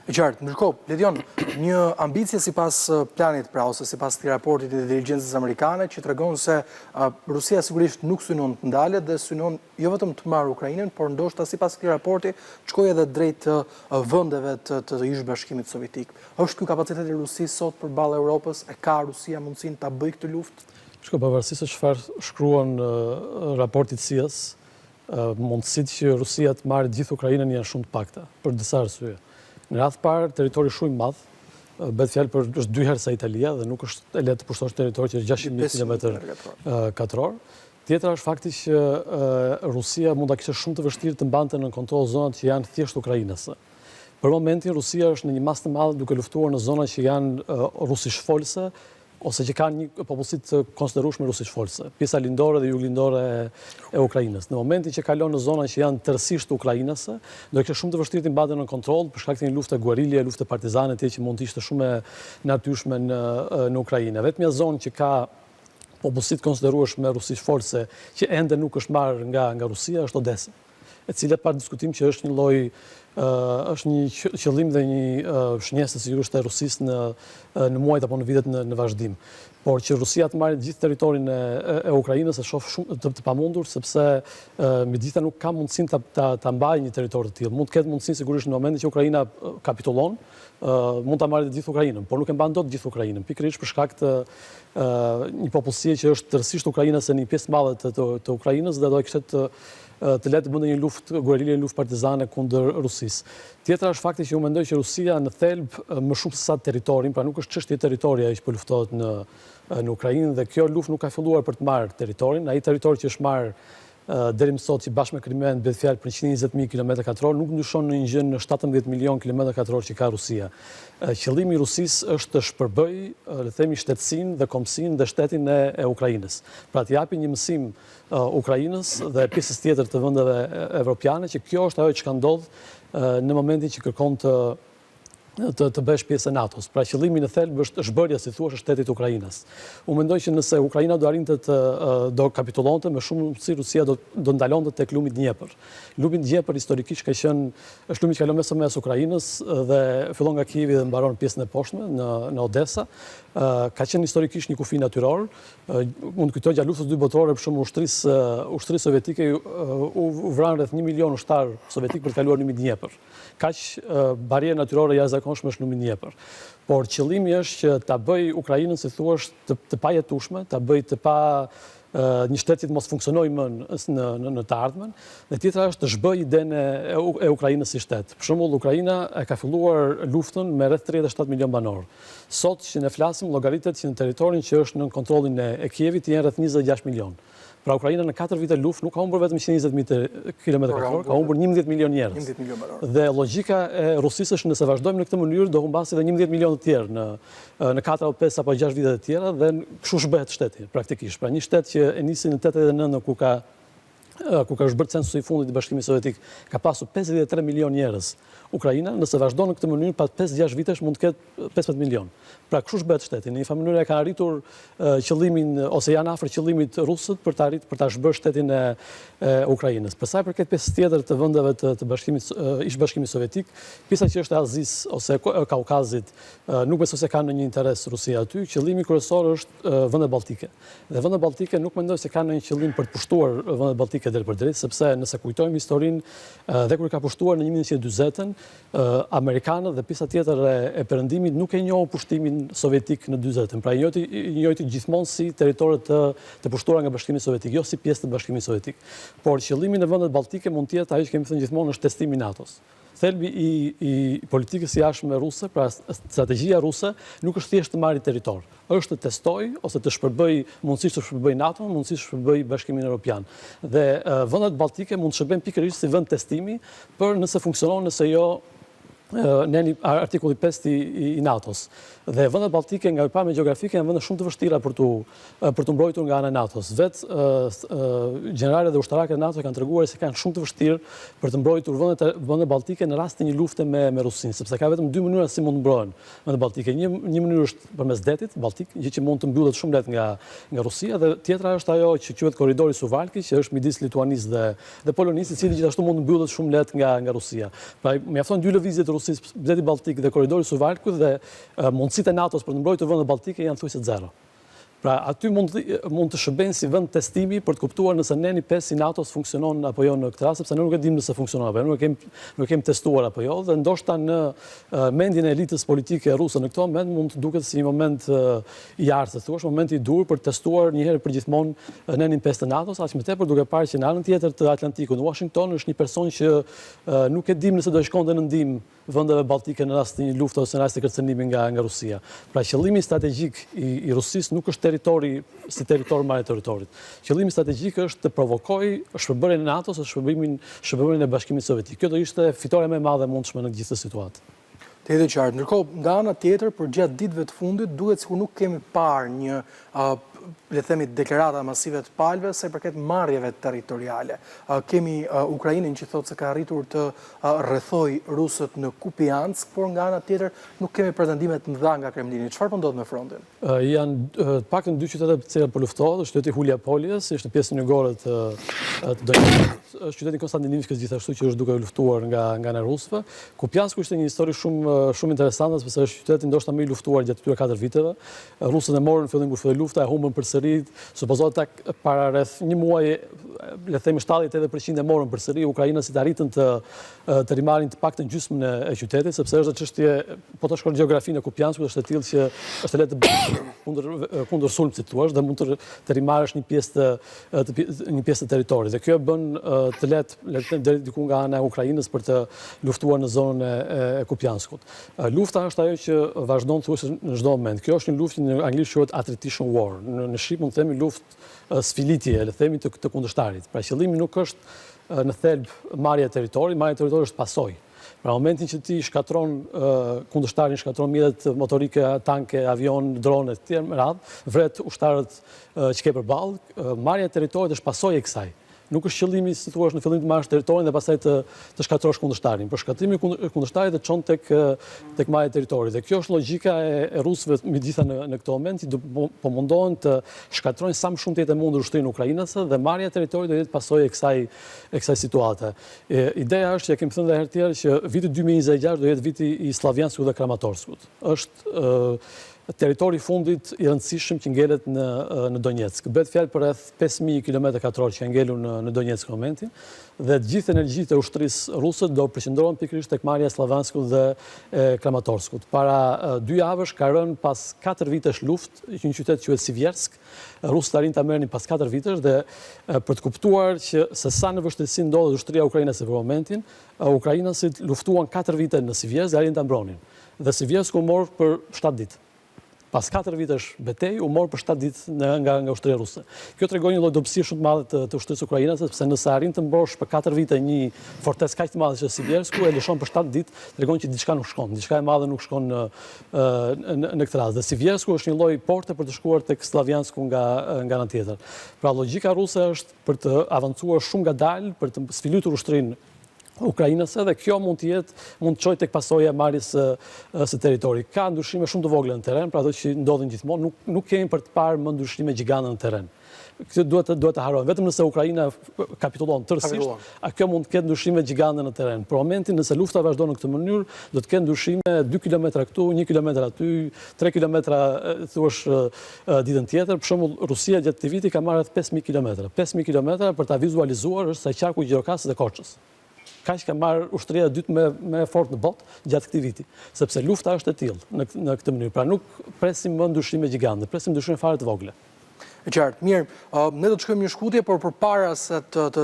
E qartë, ndërkohë, Ledion, një ambicie sipas planit pra ose sipas këtij raportit të inteligjencës amerikane që tregon se Rusia sigurisht nuk synon të ndalet dhe synon jo vetëm të marrë Ukrainën, por ndoshta sipas këtij raporti të shkojë edhe drejt vendeve të ish bashkimit sovjetik. Është ky kapaciteti i Rusisë sot përballë Europës? E ka Rusia mundësinë ta bëjë këtë luftë? Pavarësisht se çfarë shkruan raporti i CIA-s, mundësitë që Rusia të marrë gjithë Ukrainën janë shumë të pakta për disa arsye. Në radhë parë, territori shumë i madh, bëhet fjalë për është 2 herë sa Italia dhe nuk është e lehtë të pushtosh territori që është 600.000 km2. Tjetra është fakti që Rusia mund ta kishte shumë të vështirë të mbante në kontroll zonat që janë thjesht ukrainase. Për momentin Rusia është në një mas të madh duke luftuar në zona që janë rusish-folse ose që kanë një popullsi të konsiderueshme rusish-folse, pjesa lindore dhe juglindore e Ukrainës. Në momentin që kalon në zona që janë tërësisht ukrainase, do të kishte shumë të vështirë të mbante në kontroll për shkak të një lufte guerilje, lufte partizane që mund të ishte shumë e natyrshme në Ukrainë. Vetmja zonë që ka popullsi të konsiderueshme rusish-folse që ende nuk është marrë nga Rusia është Odesa, e cila pa diskutim që është një lloj është një qëllim dhe një shënjesë sigurisht e Rusisë në muajt apo në vitet në vazhdim. Por që Rusia të marrë gjithë territorin e Ukrainës e shoh shumë të pamundur, sepse megjithatë nuk ka mundësinë ta mbajë një territor të tillë. Mund të ketë mundësinë sigurisht në momentin që Ukraina kapitullon, mund ta marrë gjithë Ukrainën, por nuk e mban dot gjithë Ukrainën, pikërisht për shkak të një popullsie që është tërësisht ukrainase në një pjesë të madhe të Ukrainës dhe do të kishte të lehtë të bënte një luftë guerilje, një luftë partizane kundër Rusisë. Tjetra është fakti që unë mendoj që Rusia në thelb më shumë se sa territorin, pra nuk është çështje territoria që po luftohet në Ukrainë dhe kjo luftë nuk ka filluar për të marrë territorin, ai territor që është marrë deri më sot që bashkë me Krimen bëhet fjalë për 120.000 km2, nuk ndryshon në një gjë në 17 milion km2 që ka Rusia. Qëllimi i Rusisë është të shpërbëjë, le të themi, shtetësinë dhe kombësinë dhe shtetin e Ukrainës. Pra të japi një mësim Ukrainës dhe pjesës tjetër të vendeve evropiane që kjo është ajo që ka ndodhur në momentin që kërkon të bësh pjesë e NATO-s. Pra qëllimi në thelb është zhbërja, si thua, shtetit Ukrainës. Unë mendoj që nëse Ukraina do arrinte do kapitullonte, me shumë mundësi Rusia do ndalonte tek lumi i Dnjepër. Lumi i Dnjepër historikisht ka qenë është lumi që kalon mes Ukrainës dhe fillon nga Kijevi dhe mbaron pjesën e poshtme në Odesa. Ka qenë historikisht një kufi natyror. Mund të kujtoj gjatë luftës së dytë botërore për shembull ushtrisë sovjetike u vranë rreth 1 milion ushtar sovjetik për të kaluar lumin e Dnjepër. Kaq barierë natyrore jashtëzakonshme është lumi i Dnjepër. Por qëllimi është që ta bëj Ukrainën, si thua, të pajetueshme, ta bëj të pa një shtet që të mos funksionojë më në të ardhmen, dhe tjetra është të zhbëjë idenë e Ukrainës si shtet. Për shembull, Ukraina e ka filluar luftën me rreth 37 milion banor. Sot që ne flasim, llogaritet që në territorin që është në kontrollin e Kievit janë rreth 26 milion. Pra Ukraina në 4 vite luftë nuk ka humbur vetëm 120.000 km2, ka humbur 11 milion njerëz. 11 milion banor. Dhe logjika e Rusisë është nëse vazhdojmë në këtë mënyrë do humbasi edhe 11 milion të tjerë në 4 apo 5 apo 6 vite të tjera dhe kështu shbehet shteti praktikisht. Pra një shtet që e nisi në 89 ku ka është bërë censusi i fundit i Bashkimit Sovjetik, ka pasur 53 milion njerëz. Ukraina, nëse vazhdon në këtë mënyrë, pas 5-6 vitesh mund të ketë 15 milion. Pra kështu shbehet shteti. Në një farë mënyrë e kanë arritur qëllimin ose janë afër qëllimit rusët për ta zhbërë shtetin e Ukrainës. Për sa i përket pjesës tjetër të vendeve të ish Bashkimit Sovjetik, pjesa që është e Azisë ose e Kaukazit, nuk besoj se ka ndonjë interes Rusia aty. Qëllimi kryesor është vendet balltike. Dhe vendet balltike nuk mendoj se kanë ndonjë qëllim për të pushtuar vendet balltike drejt për drejt, sepse nëse kujtojmë historinë dhe kur ka pushtuar në 1940-ën, amerikanët dhe pjesa tjetër e perëndimit nuk e njohën pushtimin sovjetik në 40-ën. Pra njëjti gjithmonë si territore të pushtuara nga Bashkimi Sovjetik, jo si pjesë të Bashkimit Sovjetik. Por qëllimi në vendet balltike mund të jetë ajo që kemi thënë gjithmonë është testimi i NATO-s. Thelbi i politikës jashtme ruse, pra strategjia ruse, nuk është thjesht të marrë territor. Është të testoj ose të shpërbëj mundësisht të shpërbëj NATO, mundësisht të shpërbëj Bashkimin Evropian. Dhe vendet balltike mund të shërbejnë pikërisht si vend testimi për nëse funksionon, nëse jo në artikulli 5 i NATO-s. Dhe vendet balltike nga pamja gjeografike janë vende shumë të vështira për të mbrojtur nga ana e NATO-s. Vetë gjeneralet dhe ushtarakët e NATO kanë treguar se kanë shumë të vështirë për të mbrojtur vendet balltike në rast të një lufte me Rusinë, sepse ka vetëm 2 mënyra si mund të mbrohen vendet balltike. Një mënyrë është përmes detit baltik, gjë që mund të mbyllet shumë lehtë nga Rusia, dhe tjetra është ajo që quhet korridori Suwalki, që është midis Lituanisë dhe Polonisë, i cili gjithashtu mund të mbyllet shumë lehtë nga Rusia. Pra mjafton 2 lëvizje të Rusisë, bledi Baltik dhe koridori Suvalkut dhe mundësitë e NATO-s për të mbrojtur vendet balltike janë thuajse zero. Pra, aty mund të shëbejnë si vend testimi për të kuptuar nëse neni 5 si NATO-s funksionon apo jo në këtë rast, sepse ne nuk e dimë nëse funksionon apo jo, nuk kemi testuar apo jo, dhe ndoshta në mendjen e elitës politike ruse në këtë moment mund të duket si një moment i artë, thuash, moment i dur për të testuar një herë përgjithmonë nenin 5 të NATO-s, aq më tepër duke parë që në anën tjetër të Atlantikut, në Washington, është një person që nuk e dimë nëse do shkonte në ndihmë vendeve balltike në rast të një lufte ose në rast të kërcënimit nga Rusia. Pra qëllimi strategjik i Rusisë nuk është territori si territor marrë territorit. Qëllimi strategjik është të provokojë shpërbërjen e NATO-s ose shpërbërjen e Bashkimit Sovjetik. Kjo do ishte fitoria më e madhe e mundshme në gjithë këtë situatë. Të jetë qartë. Ndërkohë, nga ana tjetër, për gjatë ditëve të fundit, duket sikur nuk kemi parë një le të themi deklarata masive të palëve sa i përket marrjeve territoriale. Kemi Ukrainën që thotë se ka arritur të rrethojë rusët në Kupiansk, por nga ana tjetër nuk kemi pretendime të mëdha nga Kremlini. Çfarë po ndodh me frontin? Janë paktën 2 qytete të cilat po luftohet, është qyteti Huliapolies, është pjesë jugore të Donetskut, është qyteti Konstantinivkës gjithashtu që është duke luftuar nga rusëve. Kupiansku ishte një histori shumë interesante, sepse është qyteti ndoshta më i luftuar gjatë këtyre 4 viteve. Rusët e morën fillim kur filloi lufta, e humbën përsëri, supozohet para rreth një muaji, le të themi 70-80% e morën përsëri, ukrainësit arritën të rimarrin të paktën gjysmën e qytetit, sepse është çështje, po të shkruaj gjeografinë e Kupianskut, është e tillë që është lehtë të bësh kundër sulmit, si thua, dhe mund të rimarrësh një pjesë të territorit. Dhe kjo e bën të lehtë deri diku nga ana e Ukrainës për të luftuar në zonën e Kupianskut. Lufta është ajo që vazhdon thuajse në çdo moment. Kjo është një luftë në anglisht quhet attrition war. Në shqip mund të themi luftë sfilitje, le të themi të kundërshtarit. Pra qëllimi nuk është në thelb marrja e territorit, marrja e territorit është pasojë. Pra momentin që ti shkatron kundërshtarin, shkatron mjetet motorike, tanke, avion, drone të tjerë me radhë, vret ushtarët që ke përballë, marrja e territorit është pasojë e kësaj. Nuk është qëllimi, si thua, në fillim të marrësh territorin dhe pastaj të shkatrosh kundërshtarin. Por shkatrimi i kundërshtarit të çon tek marrja e territorit. Dhe kjo është logjika e rusëve midisa në këtë moment, që po mundohen të shkatrojnë sa më shumë të jetë e mundur ushtrinë ukrainase dhe marrja e territorit do jetë pasojë e kësaj situate. Ideja është që kemi thënë edhe herë tjetër që viti 2026 do jetë viti i Slavjanskut dhe Kramatorskut. Është territori fundit i rëndësishëm që ngelet në Donetsk. Bëhet fjalë për rreth 5000 km2 që ngelur në Donetsk në momentin, dhe të gjithë energjitë e ushtrisë ruse do përqendrohen pikërisht tek marrja e Slavjanskut dhe Kramatorskut. Para 2 javësh ka rënë pas 4 vitesh luftë një qytet quhet Sivjersk. Rusët arrin ta merrnin pas 4 vitesh dhe për të kuptuar që se sa në vështirësi ndodhet ushtria ukrainase për momentin, ukrainasit luftuan 4 vite në Sivjersk dhe arrin ta mbronin. Dhe Sivjersku u mor për 7 ditë. Pas 4 vitesh betejë u mor për 7 ditë nga ushtria ruse. Kjo tregon një lloj dobësie shumë të madhe të ushtrisë ukrainase, sepse nëse arrin të mbosh për 4 vite një fortecë kaq të madhe që Sivjersku e lëshon për 7 ditë, tregon që diçka nuk shkon, diçka e madhe nuk shkon në këtë rast. Dhe Sivjersku është një lloj porte për të shkuar tek Slavjansku nga ana tjetër. Pra logjika ruse është për të avancuar shumë ngadalë, për të sfiluar ushtrinë ukrainase, dhe kjo mund të çojë tek pasoja e marrjes së territorit. Ka ndryshime shumë të vogla në terren, pra ato që ndodhin gjithmonë, nuk kemi për të parë më ndryshime gjigante në terren. Këtë duhet të harrojmë. Vetëm nëse Ukraina kapitulon tërësisht, kjo mund të ketë ndryshime gjigante në terren. Për momentin, nëse lufta vazhdon në këtë mënyrë, do të ketë ndryshime 2 kilometra këtu, 1 kilometër aty, 3 kilometra thuash ditën tjetër. Për shembull, Rusia gjatë këtij viti ka marrë 5000 kilometra. 5000 kilometra për ta vizualizuar është sa qarku i Gjirokastës dhe Korçës. Kaq ka marrë ushtria e dytë më e fortë në botë gjatë këtij viti, sepse lufta është e tillë në këtë mënyrë. Pra nuk presim më ndryshime gjigante, presim ndryshime fare të vogla. E qartë, mirë, ne do të shkojmë një shkutje, por përpara se të